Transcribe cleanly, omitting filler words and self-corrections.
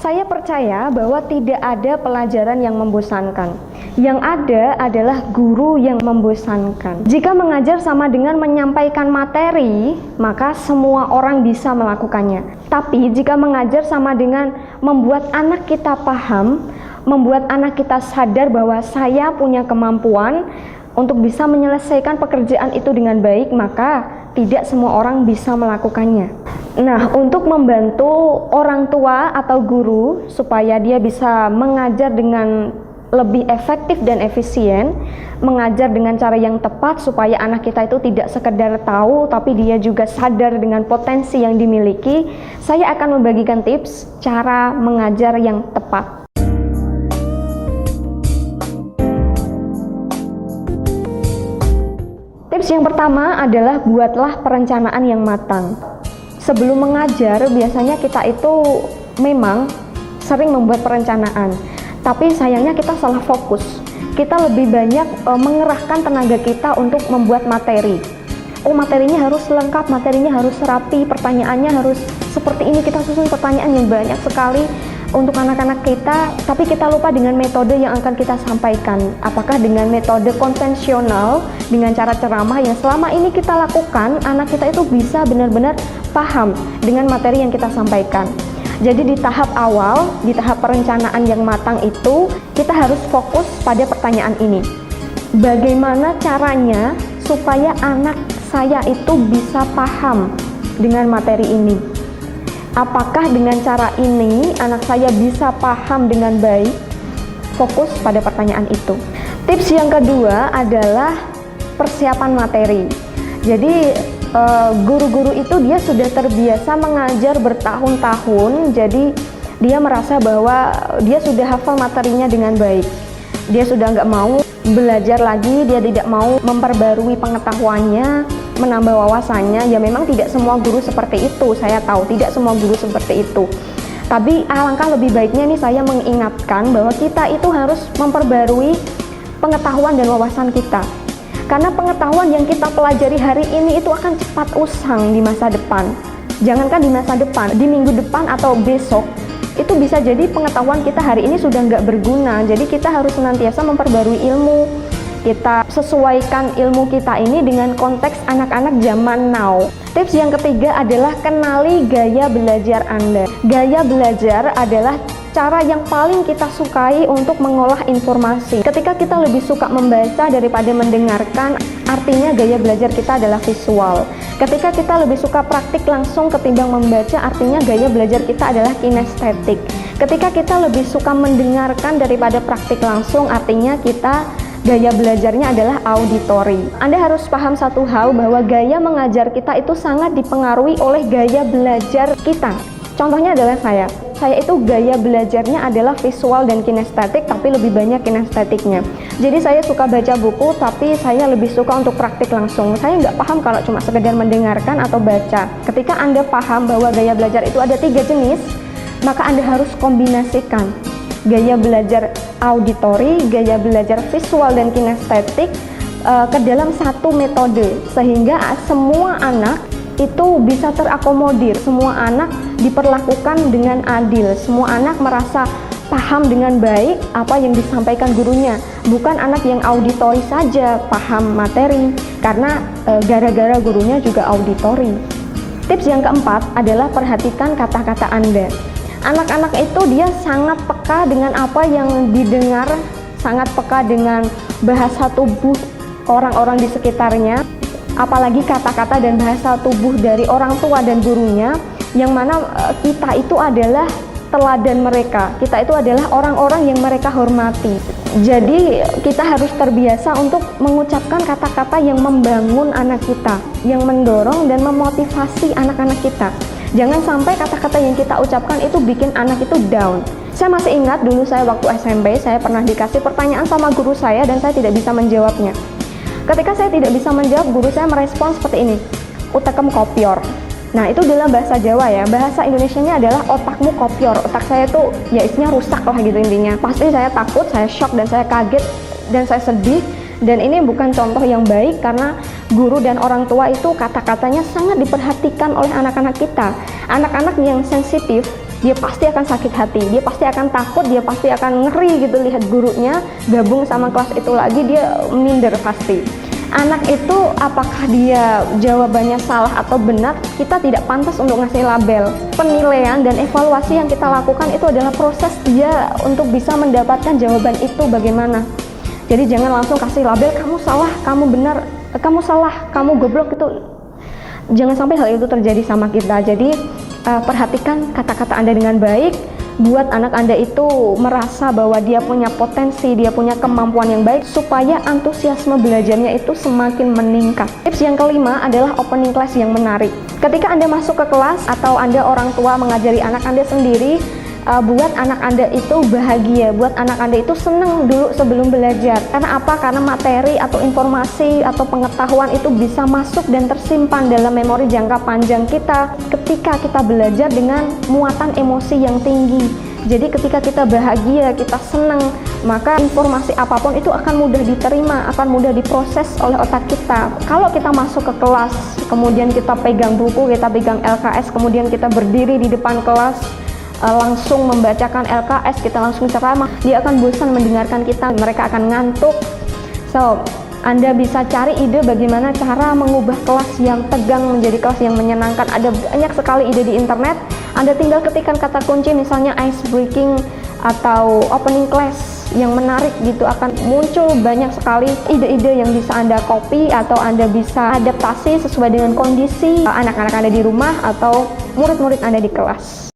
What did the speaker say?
Saya percaya bahwa tidak ada pelajaran yang membosankan. Yang ada adalah guru yang membosankan. Jika mengajar sama dengan menyampaikan materi, maka semua orang bisa melakukannya. Tapi jika mengajar sama dengan membuat anak kita paham, membuat anak kita sadar bahwa saya punya kemampuan untuk bisa menyelesaikan pekerjaan itu dengan baik, maka tidak semua orang bisa melakukannya. Nah, untuk membantu orang tua atau guru supaya dia bisa mengajar dengan lebih efektif dan efisien, mengajar dengan cara yang tepat supaya anak kita itu tidak sekedar tahu tapi dia juga sadar dengan potensi yang dimiliki, saya akan membagikan tips cara mengajar yang tepat. Tips yang pertama adalah buatlah perencanaan yang matang. Sebelum mengajar, biasanya kita itu memang sering membuat perencanaan, tapi sayangnya kita salah fokus. Kita lebih banyak mengerahkan tenaga kita untuk membuat materi. Oh, materinya harus lengkap, materinya harus rapi, pertanyaannya harus seperti ini. Kita susun pertanyaan yang banyak sekali untuk anak-anak kita, tapi kita lupa dengan metode yang akan kita sampaikan. Apakah dengan metode konvensional, dengan cara ceramah yang selama ini kita lakukan, anak kita itu bisa benar-benar paham dengan materi yang kita sampaikan. Jadi di tahap awal, di tahap perencanaan yang matang itu, kita harus fokus pada pertanyaan ini. Bagaimana caranya supaya anak saya itu bisa paham dengan materi ini? Apakah dengan cara ini anak saya bisa paham dengan baik? Fokus pada pertanyaan itu. Tips yang kedua adalah persiapan materi. Jadi guru-guru itu dia sudah terbiasa mengajar bertahun-tahun, jadi dia merasa bahwa dia sudah hafal materinya dengan baik. Dia sudah nggak mau belajar lagi, dia tidak mau memperbarui pengetahuannya, menambah wawasannya. Ya memang tidak semua guru seperti itu, saya tahu tidak semua guru seperti itu. Tapi alangkah lebih baiknya nih saya mengingatkan bahwa kita itu harus memperbarui pengetahuan dan wawasan kita. Karena pengetahuan yang kita pelajari hari ini itu akan cepat usang di masa depan. Jangankan di masa depan, di minggu depan atau besok, itu bisa jadi pengetahuan kita hari ini sudah nggak berguna. Jadi kita harus senantiasa memperbarui ilmu. Kita sesuaikan ilmu kita ini dengan konteks anak-anak zaman now. Tips yang ketiga adalah kenali gaya belajar Anda. Gaya belajar adalah cara yang paling kita sukai untuk mengolah informasi. Ketika kita lebih suka membaca daripada mendengarkan, artinya gaya belajar kita adalah visual. Ketika kita lebih suka praktik langsung ketimbang membaca, artinya gaya belajar kita adalah kinestetik. Ketika kita lebih suka mendengarkan daripada praktik langsung, artinya kita gaya belajarnya adalah auditori. Anda harus paham satu hal, bahwa gaya mengajar kita itu sangat dipengaruhi oleh gaya belajar kita. Contohnya adalah saya itu gaya belajarnya adalah visual dan kinestetik, tapi lebih banyak kinestetiknya. Jadi saya suka baca buku, tapi saya lebih suka untuk praktik langsung. Saya nggak paham kalau cuma sekedar mendengarkan atau baca. Ketika Anda paham bahwa gaya belajar itu ada 3 jenis, maka Anda harus kombinasikan gaya belajar auditori, gaya belajar visual dan kinestetik ke dalam satu metode, sehingga semua anak itu bisa terakomodir, semua anak diperlakukan dengan adil, semua anak merasa paham dengan baik apa yang disampaikan gurunya. Bukan anak yang auditori saja paham materi, karena gara-gara gurunya juga auditori. Tips yang keempat adalah perhatikan kata-kata Anda. Anak-anak itu dia sangat peka dengan apa yang didengar, sangat peka dengan bahasa tubuh orang-orang di sekitarnya, apalagi kata-kata dan bahasa tubuh dari orang tua dan gurunya, yang mana kita itu adalah teladan mereka, kita itu adalah orang-orang yang mereka hormati. Jadi kita harus terbiasa untuk mengucapkan kata-kata yang membangun anak kita, yang mendorong dan memotivasi anak-anak kita. Jangan sampai kata-kata yang kita ucapkan itu bikin anak itu down. Saya masih ingat dulu saya waktu SMP, saya pernah dikasih pertanyaan sama guru saya dan saya tidak bisa menjawabnya. Ketika saya tidak bisa menjawab, guru saya merespons seperti ini, utekem kopior. Nah, itu dalam bahasa Jawa ya. Bahasa Indonesianya adalah otakmu kopior. Otak saya itu ya isinya rusak lah gitu intinya. Pasti saya takut, saya shock, dan saya kaget, dan saya sedih. Dan ini bukan contoh yang baik, karena guru dan orang tua itu kata-katanya sangat diperhatikan oleh anak-anak kita. Anak-anak yang sensitif dia pasti akan sakit hati, dia pasti akan takut, dia pasti akan ngeri gitu lihat gurunya gabung sama kelas itu lagi, dia minder pasti. Anak itu apakah dia jawabannya salah atau benar, kita tidak pantas untuk ngasih label. Penilaian dan evaluasi yang kita lakukan itu adalah proses dia untuk bisa mendapatkan jawaban itu bagaimana. Jadi jangan langsung kasih label, kamu salah, kamu benar, kamu salah, kamu goblok, itu jangan sampai hal itu terjadi sama kita. Jadi perhatikan kata-kata Anda dengan baik. Buat anak Anda itu merasa bahwa dia punya potensi, dia punya kemampuan yang baik, supaya antusiasme belajarnya itu semakin meningkat. Tips yang kelima adalah opening class yang menarik. Ketika Anda masuk ke kelas atau Anda orang tua mengajari anak Anda sendiri, buat anak Anda itu bahagia, buat anak Anda itu senang dulu sebelum belajar. Karena apa? Karena materi atau informasi atau pengetahuan itu bisa masuk dan tersimpan dalam memori jangka panjang kita ketika kita belajar dengan muatan emosi yang tinggi. Jadi ketika kita bahagia, kita senang, maka informasi apapun itu akan mudah diterima, akan mudah diproses oleh otak kita. Kalau kita masuk ke kelas, kemudian kita pegang buku, kita pegang LKS, kemudian kita berdiri di depan kelas, langsung membacakan LKS, kita langsung ceramah, dia akan bosan mendengarkan kita, mereka akan ngantuk. So, Anda bisa cari ide bagaimana cara mengubah kelas yang tegang menjadi kelas yang menyenangkan. Ada banyak sekali ide di internet. Anda tinggal ketikkan kata kunci misalnya ice breaking atau opening class yang menarik gitu, akan muncul banyak sekali ide-ide yang bisa Anda copy atau Anda bisa adaptasi sesuai dengan kondisi anak-anak Anda di rumah atau murid-murid Anda di kelas.